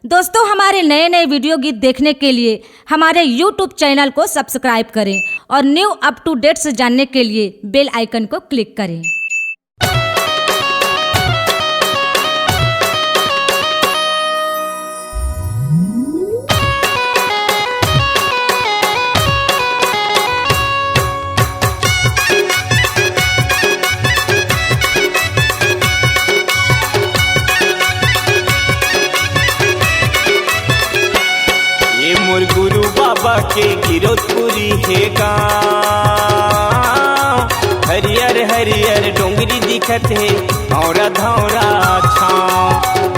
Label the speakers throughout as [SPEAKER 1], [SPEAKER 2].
[SPEAKER 1] दोस्तों, हमारे नए नए वीडियो गीत देखने के लिए हमारे YouTube चैनल को सब्सक्राइब करें और न्यू अप टू डेट्स जानने के लिए बेल आइकन को क्लिक करें।
[SPEAKER 2] मोर गुरु बाबा के गिरौदपुरी है गाँव, हरियर हरियर डोंगरी दिखत है धौरा धौरा छाँव।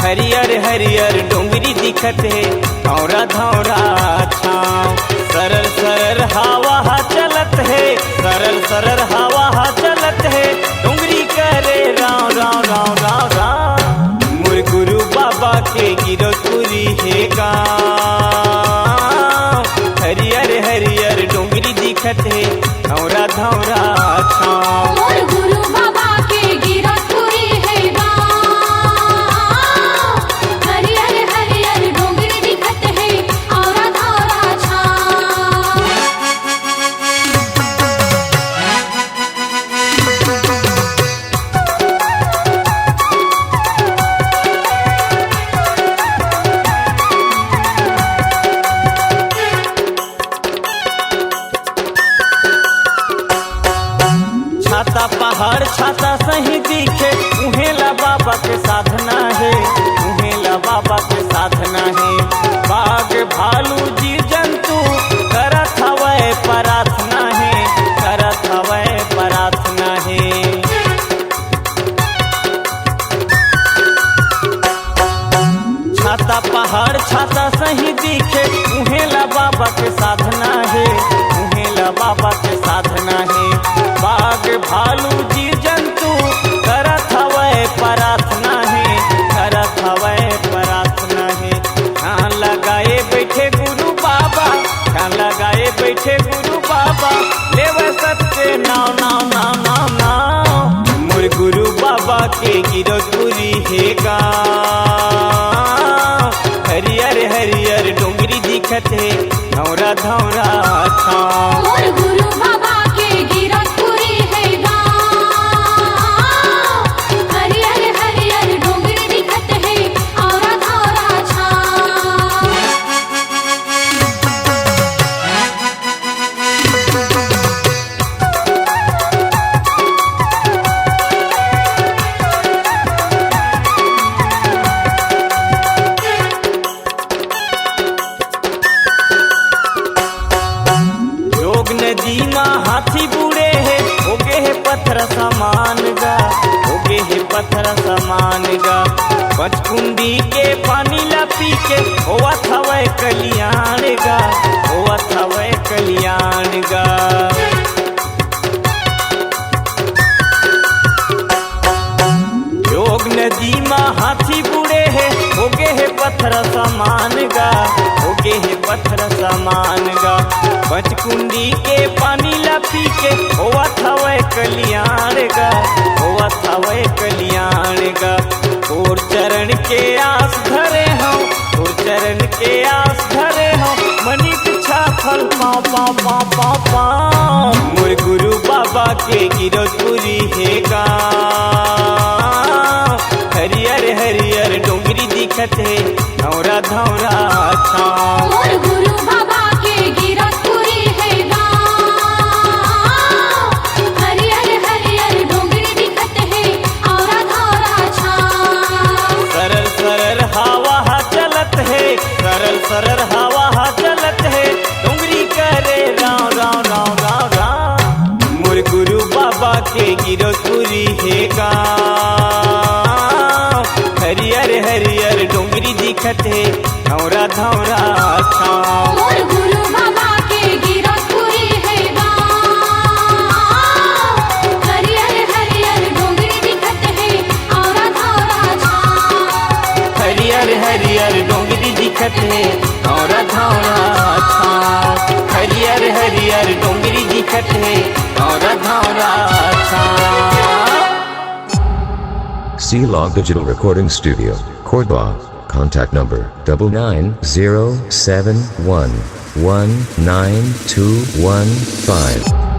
[SPEAKER 2] हरियर हरियर डोंगरी दिखत है धौरा धौरा छाँव। सरल सरल हवा चलत है, सरल सरल हवा चलत है, डोंगरी करे राव राव राव राव राव। मोर गुरु बाबा के गिरौदपुरी है गाँव, हरियर हरियर डोंगरी दिखत है धौरा धौरा छाँव।
[SPEAKER 3] मोर गुरु बाबा के गिरौदपुरी है गाँव, हरियर हरियर डोंगरी दिखत है धौरा धौरा छाँव।
[SPEAKER 2] छाता पहाड़ छाता सही दिखे, उहेला बाबा के साधना है, उहेला बाबा के साधना है। बाघ भालू जीव जंतु करत हवै प्रार्थना है, करत हवै प्रार्थना है। छाता पहाड़ छाता सही दिखे, उहेला बाबा के साधना है, उहेला बाबा के साधना है। बाघ भालू जीव जंतु करत हवै प्रार्थना है, करत हवै प्रार्थना है। ध्यान लगाए बैठे गुरु बाबा, ध्यान लगाए बैठे गुरु बाबा, लेवे सत्य नाव नाव नाव नाव नाव। मोर गुरु बाबा के गिरौदपुरी है गाँव, हरियर हरियर डोंगरी दिखत है धौरा धौरा छाँव।
[SPEAKER 3] मोर गुरु बाबा के गिरौदपुरी है गाँव, हरियर हरियर डोंगरी दिखत है धौरा धौरा छाँव।
[SPEAKER 2] जोग नदी माँ हाथी बूढ़े है, होगे है पत्थर समान गा, होगे है पत्थर समान गा। पचकुंडी के पानी ला पी के होवा थवै कल्याण गा, होवा थवै कल्याण गा। जोग नदी माँ हाथी बूढ़े है, होगे है पत्थर समान गा, होगे है पत्थर समान गा। पचकुंडी के पानी ला पी के होवा थवै कल्याण गा, होवा थवै कल्याण गा। तोर चरण के आस धरे हूँ, तोर चरण के आस धरे हूँ, मनी पिछा फल पाँव पाँव पाँव पाँव पाँव। मोर गुरु बाबा के गिरौदपुरी है गाँव, हरियर हरियर डोंगरी दिखत है धौरा धौरा छाँव।
[SPEAKER 3] मोर गुरु बाबा के गिरौदपुरी है गाँव, हरियर हरियर डोंगरी दिखत है धौरा धौरा छाँव।
[SPEAKER 2] सरल सरल हवा चलत है, सरल सरल हवा चलत है, डोंगरी करे राव राव राव राव राव। मोर गुरु बाबा के गिरौदपुरी है गाँव, हरियर हरियर डोंगरी दिखत है धौरा धौरा छाँव।
[SPEAKER 3] मोर गुरु बाबा के गिरौदपुरी है गाँव, हरियर हरियर डोंगरी दिखत है धौरा धौरा छाँव।
[SPEAKER 2] हरियर हरियर डोंगरी दिखत है धौरा धौरा छाँव। हरियर हरियर डोंगरी दिखत है धौरा धौरा छाँव।
[SPEAKER 4] C-Log Digital Recording Studio, Cordoba, Contact number 99071192215.